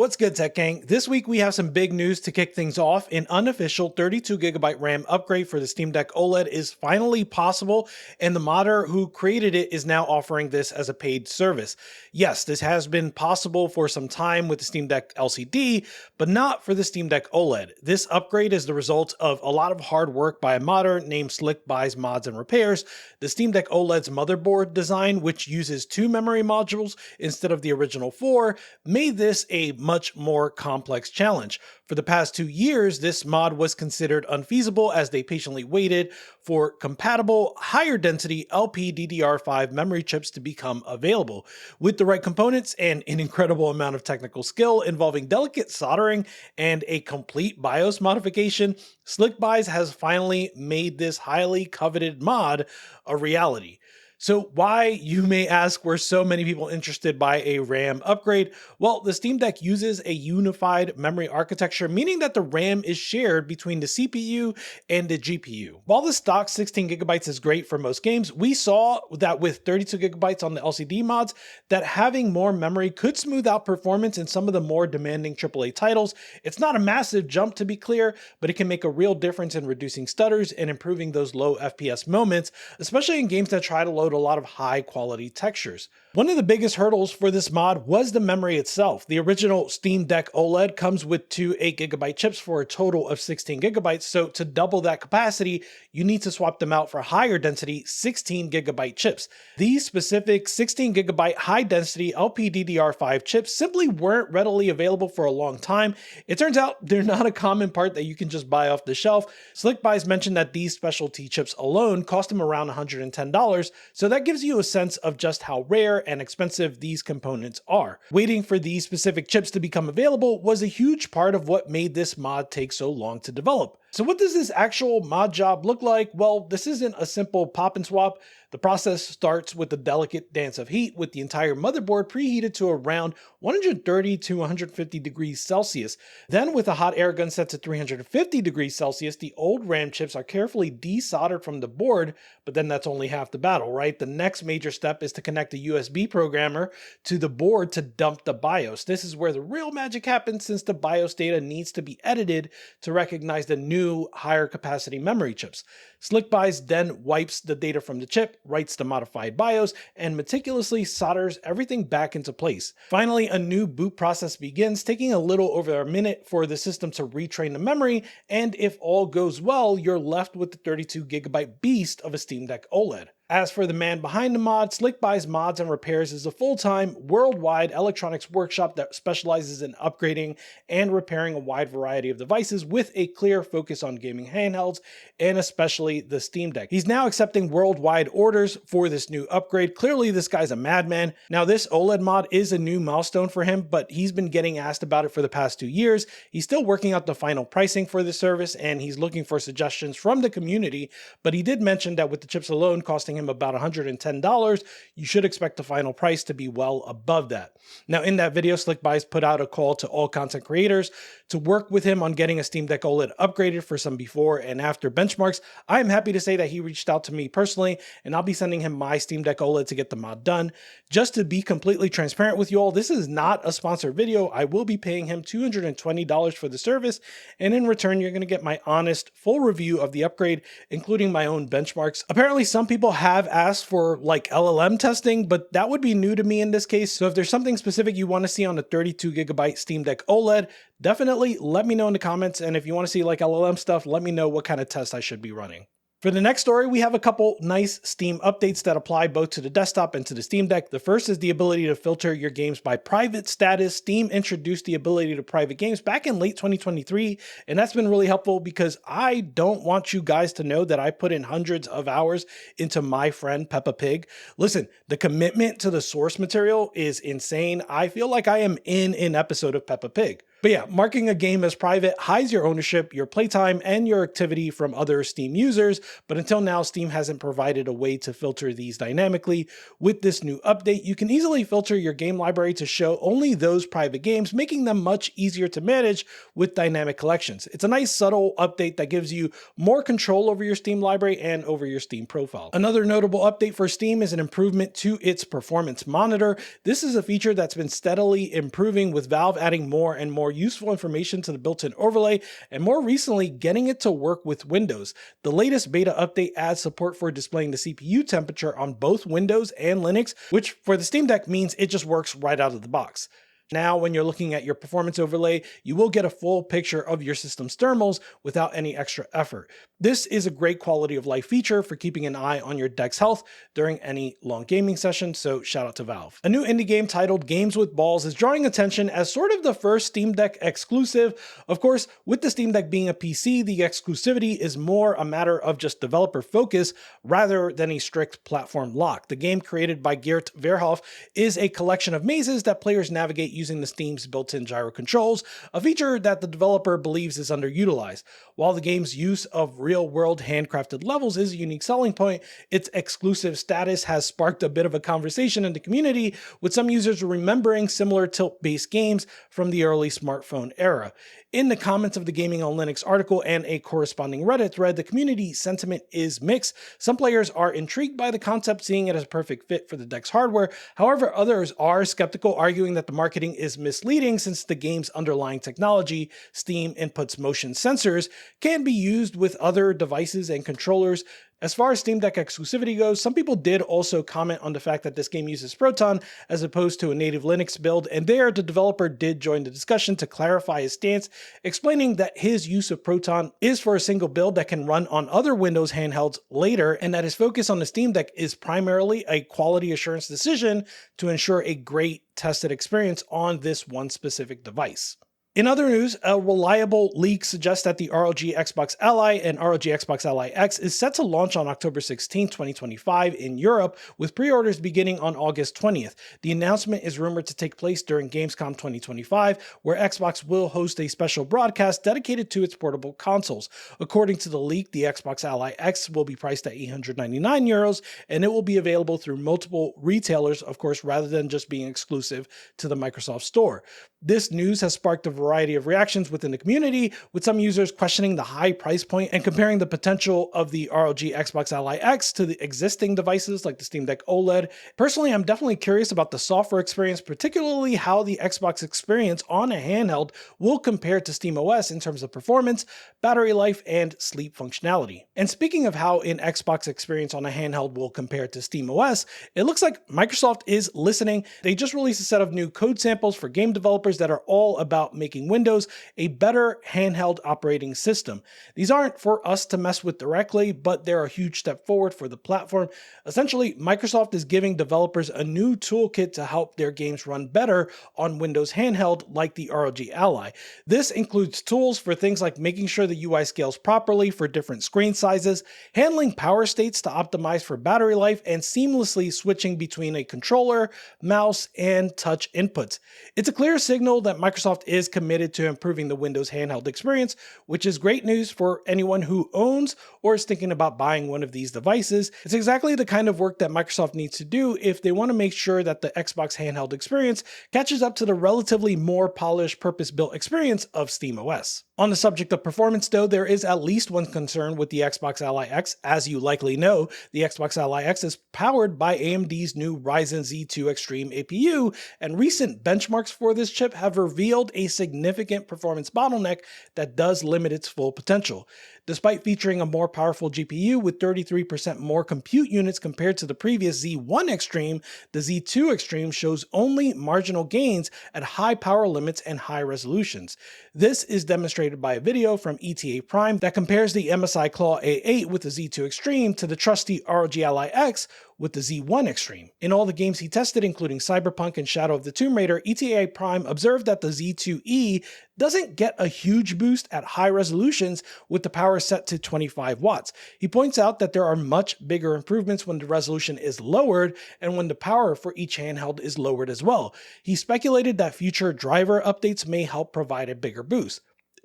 What's good, Tech Gang? This week we have some big news to kick things off. An unofficial 32GB RAM upgrade for the Steam Deck OLED is finally possible, and the modder who created it is now offering this as a paid service. Yes, this has been possible for some time with the Steam Deck LCD, but not for the Steam Deck OLED. This upgrade is the result of a lot of hard work by a modder named Slick Buys Mods and Repairs. The Steam Deck OLED's motherboard design, which uses 2 memory modules instead of the original 4, made this a much more complex challenge. For the past 2 years, this mod was considered unfeasible as they patiently waited for compatible, higher density LPDDR5 memory chips to become available. With the right components and an incredible amount of technical skill involving delicate soldering and a complete BIOS modification, Slick Buys has finally made this highly coveted mod a reality. So why, you may ask, were so many people interested by a RAM upgrade? Well, the Steam Deck uses a unified memory architecture, meaning that the RAM is shared between the CPU and the GPU. While the stock 16GB is great for most games, we saw that with 32GB on the LCD mods, that having more memory could smooth out performance in some of the more demanding AAA titles. It's not a massive jump, to be clear, but it can make a real difference in reducing stutters and improving those low FPS moments, especially in games that try to load a lot of high quality textures. One of the biggest hurdles for this mod was the memory itself. The original Steam Deck OLED comes with 2 8GB chips for a total of 16GB, so to double that capacity, you need to swap them out for higher density 16GB chips. These specific 16GB high density LPDDR5 chips simply weren't readily available for a long time. It turns out they're not a common part that you can just buy off the shelf. Slick Buys mentioned that these specialty chips alone cost them around $110, so that gives you a sense of just how rare and expensive these components are. Waiting for these specific chips to become available was a huge part of what made this mod take so long to develop. So what does this actual mod job look like? Well, this isn't a simple pop and swap. The process starts with the delicate dance of heat, with the entire motherboard preheated to around 130 to 150 degrees Celsius. Then with a hot air gun set to 350 degrees Celsius, the old RAM chips are carefully desoldered from the board, but then that's only half the battle, right? The next major step is to connect a USB programmer to the board to dump the BIOS. This is where the real magic happens, since the BIOS data needs to be edited to recognize the new higher capacity memory chips. Slick Buys then wipes the data from the chip, writes the modified BIOS, and meticulously solders everything back into place. Finally, a new boot process begins, taking a little over a minute for the system to retrain the memory, and if all goes well, you're left with the 32GB beast of a Steam Deck OLED. As for the man behind the mod, Slick Buys Mods and Repairs is a full-time, worldwide electronics workshop that specializes in upgrading and repairing a wide variety of devices with a clear focus on gaming handhelds, and especially the Steam Deck. He's now accepting worldwide orders for this new upgrade. Clearly, this guy's a madman. Now, this OLED mod is a new milestone for him, but he's been getting asked about it for the past 2 years. He's still working out the final pricing for this service, and he's looking for suggestions from the community, but he did mention that with the chips alone costing him about $110, you should expect the final price to be well above that. Now, in that video, Slick Buys put out a call to all content creators to work with him on getting a Steam Deck OLED upgraded for some before and after benchmarks. I'm happy to say that he reached out to me personally, and I'll be sending him my Steam Deck OLED to get the mod done. Just to be completely transparent with you all, this is not a sponsored video. I will be paying him $220 for the service, and in return, you're going to get my honest, full review of the upgrade, including my own benchmarks. Apparently, some people have asked for like LLM testing, but that would be new to me in this case. So if there's something specific you want to see on a 32GB Steam Deck OLED, definitely let me know in the comments. And if you want to see like LLM stuff, let me know what kind of test I should be running. For the next story, we have a couple nice Steam updates that apply both to the desktop and to the Steam Deck. The first is the ability to filter your games by private status. Steam introduced the ability to private games back in late 2023, and that's been really helpful because I don't want you guys to know that I put in hundreds of hours into My Friend Peppa Pig. Listen, the commitment to the source material is insane. I feel like I am in an episode of Peppa Pig. But yeah, marking a game as private hides your ownership, your playtime, and your activity from other Steam users, but until now, Steam hasn't provided a way to filter these dynamically. With this new update, you can easily filter your game library to show only those private games, making them much easier to manage with dynamic collections. It's a nice subtle update that gives you more control over your Steam library and over your Steam profile. Another notable update for Steam is an improvement to its performance monitor. This is a feature that's been steadily improving, with Valve adding more and more useful information to the built-in overlay, and more recently getting it to work with Windows. The latest beta update adds support for displaying the CPU temperature on both Windows and Linux, which for the Steam Deck means it just works right out of the box. Now, when you're looking at your performance overlay, you will get a full picture of your system's thermals without any extra effort. This is a great quality of life feature for keeping an eye on your deck's health during any long gaming session, so shout out to Valve. A new indie game titled Games with Balls is drawing attention as sort of the first Steam Deck exclusive. Of course, with the Steam Deck being a PC, the exclusivity is more a matter of just developer focus rather than a strict platform lock. The game, created by Geert Verhoef, is a collection of mazes that players navigate using the Steam's built-in gyro controls, a feature that the developer believes is underutilized. While the game's use of real-world handcrafted levels is a unique selling point, its exclusive status has sparked a bit of a conversation in the community, with some users remembering similar tilt-based games from the early smartphone era. In the comments of the Gaming on Linux article and a corresponding Reddit thread, the community sentiment is mixed. Some players are intrigued by the concept, seeing it as a perfect fit for the deck's hardware. However, others are skeptical, arguing that the marketing is misleading since the game's underlying technology, Steam Input's motion sensors, can be used with other devices and controllers. As far as Steam Deck exclusivity goes, some people did also comment on the fact that this game uses Proton as opposed to a native Linux build, and there the developer did join the discussion to clarify his stance, explaining that his use of Proton is for a single build that can run on other Windows handhelds later, and that his focus on the Steam Deck is primarily a quality assurance decision to ensure a great tested experience on this one specific device. In other news, a reliable leak suggests that the ROG Xbox Ally and ROG Xbox Ally X is set to launch on October 16, 2025 in Europe, with pre-orders beginning on August 20th. The announcement is rumored to take place during Gamescom 2025, where Xbox will host a special broadcast dedicated to its portable consoles. According to the leak, the Xbox Ally X will be priced at €899, and it will be available through multiple retailers, of course, rather than just being exclusive to the Microsoft Store. This news has sparked a variety of reactions within the community, with some users questioning the high price point and comparing the potential of the ROG Xbox Ally X to the existing devices like the Steam Deck OLED. Personally, I'm definitely curious about the software experience, particularly how the Xbox experience on a handheld will compare to SteamOS in terms of performance, battery life, and sleep functionality. And speaking of how an Xbox experience on a handheld will compare to SteamOS, it looks like Microsoft is listening. They just released a set of new code samples for game developers that are all about making Windows a better handheld operating system. These aren't for us to mess with directly, but they're a huge step forward for the platform. Essentially, Microsoft is giving developers a new toolkit to help their games run better on Windows handheld like the ROG Ally. This includes tools for things like making sure the UI scales properly for different screen sizes, handling power states to optimize for battery life, and seamlessly switching between a controller, mouse, and touch inputs. It's a clear signal that Microsoft is committed to improving the Windows handheld experience, which is great news for anyone who owns or is thinking about buying one of these devices. It's exactly the kind of work that Microsoft needs to do if they want to make sure that the Xbox handheld experience catches up to the relatively more polished, purpose-built experience of SteamOS. On the subject of performance though, there is at least one concern with the Xbox Ally X. As you likely know, the Xbox Ally X is powered by AMD's new Ryzen Z2 Extreme APU, and recent benchmarks for this chip have revealed a significant performance bottleneck that does limit its full potential. Despite featuring a more powerful GPU with 33% more compute units compared to the previous Z1 Extreme, the Z2 Extreme shows only marginal gains at high power limits and high resolutions. This is demonstrated by a video from ETA Prime that compares the MSI Claw A8 with the Z2 Extreme to the trusty ROG Ally X, with the Z1 Extreme. In all the games he tested, including Cyberpunk and Shadow of the Tomb Raider, ETA Prime observed that the Z2E doesn't get a huge boost at high resolutions with the power set to 25 watts. He points out that there are much bigger improvements when the resolution is lowered and when the power for each handheld is lowered as well. He speculated that future driver updates may help provide a bigger boost.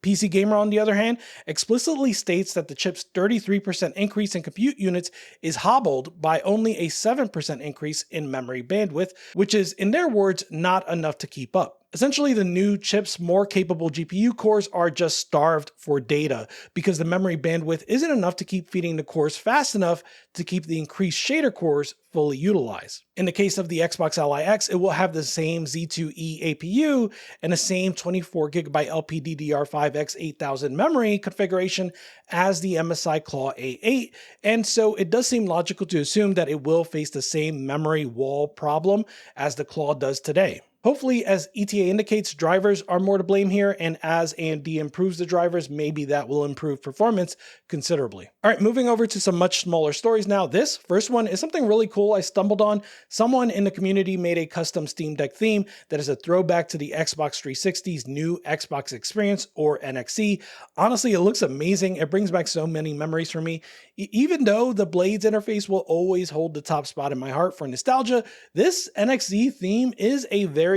PC Gamer, on the other hand, explicitly states that the chip's 33% increase in compute units is hobbled by only a 7% increase in memory bandwidth, which is, in their words, not enough to keep up. Essentially, the new chip's more capable GPU cores are just starved for data because the memory bandwidth isn't enough to keep feeding the cores fast enough to keep the increased shader cores fully utilized. In the case of the Xbox Ally X, it will have the same Z2E APU and the same 24GB LPDDR5X 8000 memory configuration as the MSI Claw A8, and so it does seem logical to assume that it will face the same memory wall problem as the Claw does today. Hopefully, as ETA indicates, drivers are more to blame here, and as AMD improves the drivers, maybe that will improve performance considerably. All right, moving over to some much smaller stories now. This first one is something really cool I stumbled on. Someone in the community made a custom Steam Deck theme that is a throwback to the Xbox 360's new Xbox Experience, or NXE. Honestly, it looks amazing. It brings back so many memories for me. Even though the Blades interface will always hold the top spot in my heart for nostalgia, this NXE theme is a very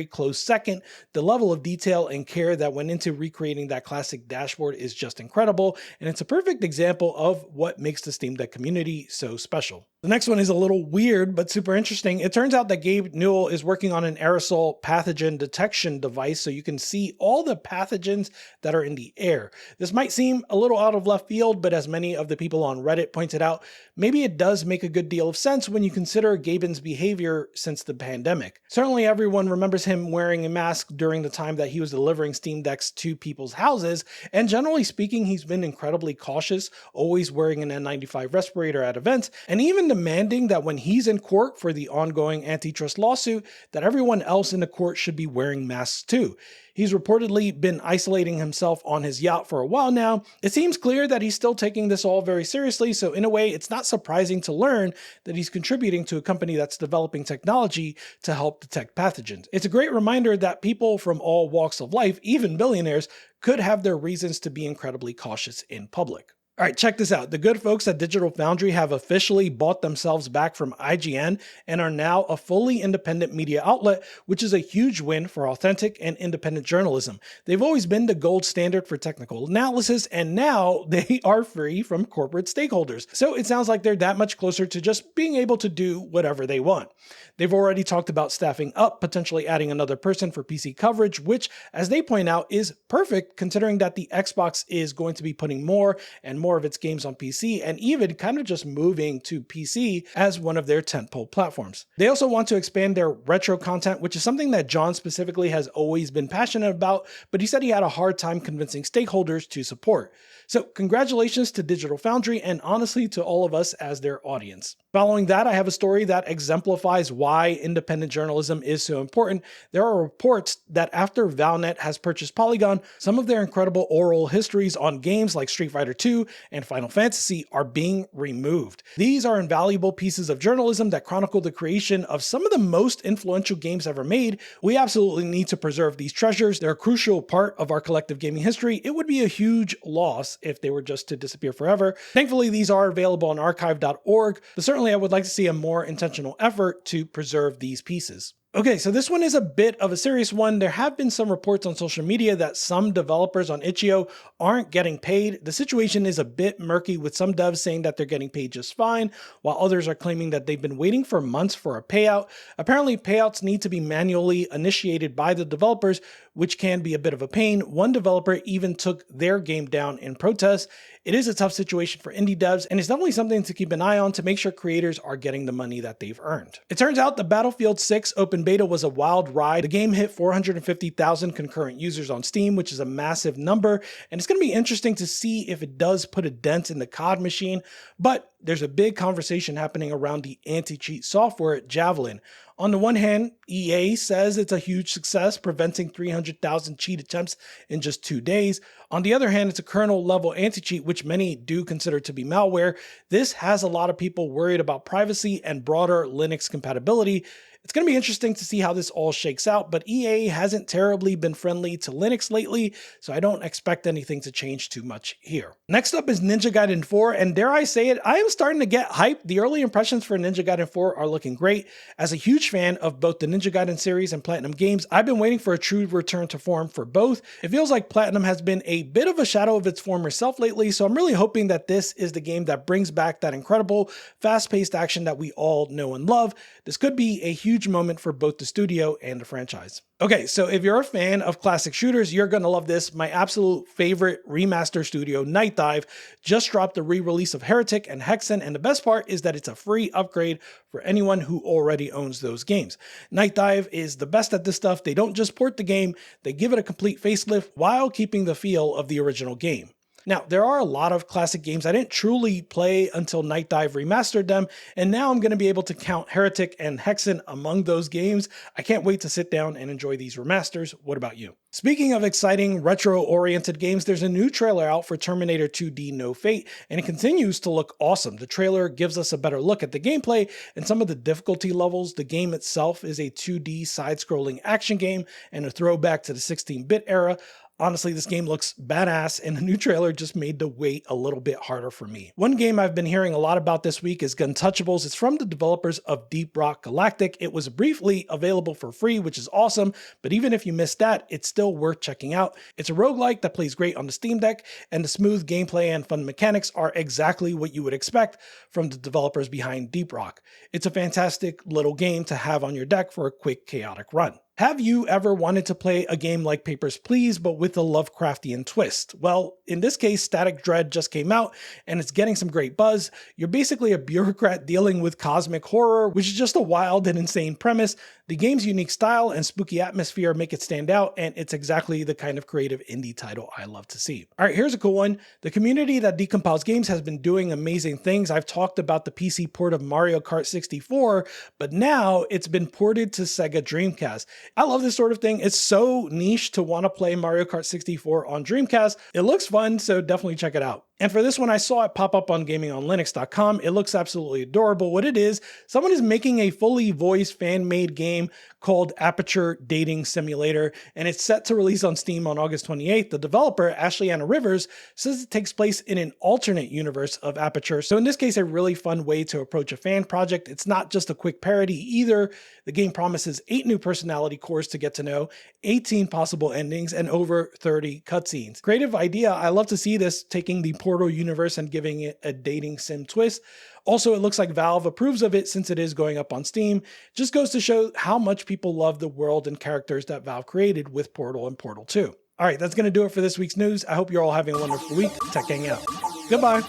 close second. The level of detail and care that went into recreating that classic dashboard is just incredible, and it's a perfect example of what makes the Steam Deck community so special. The next one is a little weird, but super interesting. It turns out that GabeN is working on an aerosol pathogen detection device so you can see all the pathogens that are in the air. This might seem a little out of left field, but as many of the people on Reddit pointed out, maybe it does make a good deal of sense when you consider GabeN's behavior since the pandemic. Certainly everyone remembers him wearing a mask during the time that he was delivering Steam Decks to people's houses, and generally speaking, he's been incredibly cautious, always wearing an N95 respirator at events, and even demanding that when he's in court for the ongoing antitrust lawsuit, that everyone else in the court should be wearing masks too. He's reportedly been isolating himself on his yacht for a while now. It seems clear that he's still taking this all very seriously, so in a way, it's not surprising to learn that he's contributing to a company that's developing technology to help detect pathogens. It's a great reminder that people from all walks of life, even billionaires, could have their reasons to be incredibly cautious in public. All right, check this out. The good folks at Digital Foundry have officially bought themselves back from IGN and are now a fully independent media outlet, which is a huge win for authentic and independent journalism. They've always been the gold standard for technical analysis, and now they are free from corporate stakeholders. So it sounds like they're that much closer to just being able to do whatever they want. They've already talked about staffing up, potentially adding another person for PC coverage, which, as they point out, is perfect considering that the Xbox is going to be putting more and more of its games on PC, and even kind of just moving to PC as one of their tentpole platforms. They also want to expand their retro content, which is something that John specifically has always been passionate about, but he said he had a hard time convincing stakeholders to support. So congratulations to Digital Foundry, and honestly to all of us as their audience. Following that, I have a story that exemplifies why independent journalism is so important. There are reports that after Valnet has purchased Polygon, some of their incredible oral histories on games like Street Fighter II and Final Fantasy are being removed. These are invaluable pieces of journalism that chronicle the creation of some of the most influential games ever made. We absolutely need to preserve these treasures. They're a crucial part of our collective gaming history. It would be a huge loss if they were just to disappear forever. Thankfully, these are available on archive.org, but certainly I would like to see a more intentional effort to preserve these pieces. Okay, so this one is a bit of a serious one. There have been some reports on social media that some developers on itch.io aren't getting paid. The situation is a bit murky, with some devs saying that they're getting paid just fine, while others are claiming that they've been waiting for months for a payout. Apparently, payouts need to be manually initiated by the developers, which can be a bit of a pain. One developer even took their game down in protest. It is a tough situation for indie devs, and it's definitely something to keep an eye on to make sure creators are getting the money that they've earned. It turns out the Battlefield 6 open beta was a wild ride. The game hit 450,000 concurrent users on Steam, which is a massive number, and it's going to be interesting to see if it does put a dent in the COD machine, but there's a big conversation happening around the anti-cheat software Javelin. On the one hand, EA says it's a huge success, preventing 300,000 cheat attempts in just 2 days. On the other hand, it's a kernel level anti-cheat, which many do consider to be malware. This has a lot of people worried about privacy and broader Linux compatibility. It's going to be interesting to see how this all shakes out, but EA hasn't terribly been friendly to Linux lately, so I don't expect anything to change too much here. Next up is Ninja Gaiden 4, and dare I say it, I am starting to get hyped. The early impressions for Ninja Gaiden 4 are looking great. As a huge fan of both the Ninja Gaiden series and Platinum Games, I've been waiting for a true return to form for both. It feels like Platinum has been a bit of a shadow of its former self lately, so I'm really hoping that this is the game that brings back that incredible, fast-paced action that we all know and love. This could be a huge moment for both the studio and the franchise. Okay, so if you're a fan of classic shooters, you're going to love this. My absolute favorite remaster studio, Night Dive, just dropped the re-release of Heretic and Hexen, and the best part is that it's a free upgrade for anyone who already owns those games. Night Dive is the best at this stuff. They don't just port the game, they give it a complete facelift while keeping the feel of the original game. Now, there are a lot of classic games I didn't truly play until Night Dive remastered them, and now I'm going to be able to count Heretic and Hexen among those games. I can't wait to sit down and enjoy these remasters. What about you? Speaking of exciting retro-oriented games, there's a new trailer out for Terminator 2D No Fate, and it continues to look awesome. The trailer gives us a better look at the gameplay and some of the difficulty levels. The game itself is a 2D side-scrolling action game and a throwback to the 16-bit era. Honestly, this game looks badass, and the new trailer just made the wait a little bit harder for me. One game I've been hearing a lot about this week is Guntouchables. It's from the developers of Deep Rock Galactic. It was briefly available for free, which is awesome, but even if you missed that, it's still worth checking out. It's a roguelike that plays great on the Steam Deck, and the smooth gameplay and fun mechanics are exactly what you would expect from the developers behind Deep Rock. It's a fantastic little game to have on your deck for a quick, chaotic run. Have you ever wanted to play a game like Papers, Please, but with a Lovecraftian twist? Well, in this case, Static Dread just came out, and it's getting some great buzz. You're basically a bureaucrat dealing with cosmic horror, which is just a wild and insane premise. The game's unique style and spooky atmosphere make it stand out, and it's exactly the kind of creative indie title I love to see. All right, here's a cool one. The community that decompiles games has been doing amazing things. I've talked about the PC port of Mario Kart 64, but now it's been ported to Sega Dreamcast. I love this sort of thing. It's so niche to want to play Mario Kart 64 on Dreamcast. It looks fun, so definitely check it out. And for this one, I saw it pop up on gamingonlinux.com. It looks absolutely adorable. What it is, someone is making a fully voiced fan-made game called Aperture Dating Simulator, and it's set to release on Steam on August 28th. The developer, Ashley Anna Rivers, says it takes place in an alternate universe of Aperture. So in this case, a really fun way to approach a fan project. It's not just a quick parody either. The game promises 8 new personality cores to get to know, 18 possible endings, and over 30 cutscenes. Creative idea. I love to see this taking the Portal universe and giving it a dating sim twist. Also, it looks like Valve approves of it since it is going up on Steam. Just goes to show how much people love the world and characters that Valve created with Portal and Portal 2. All right, that's going to do it for this week's news. I hope you're all having a wonderful week. Tech Gang out. Goodbye.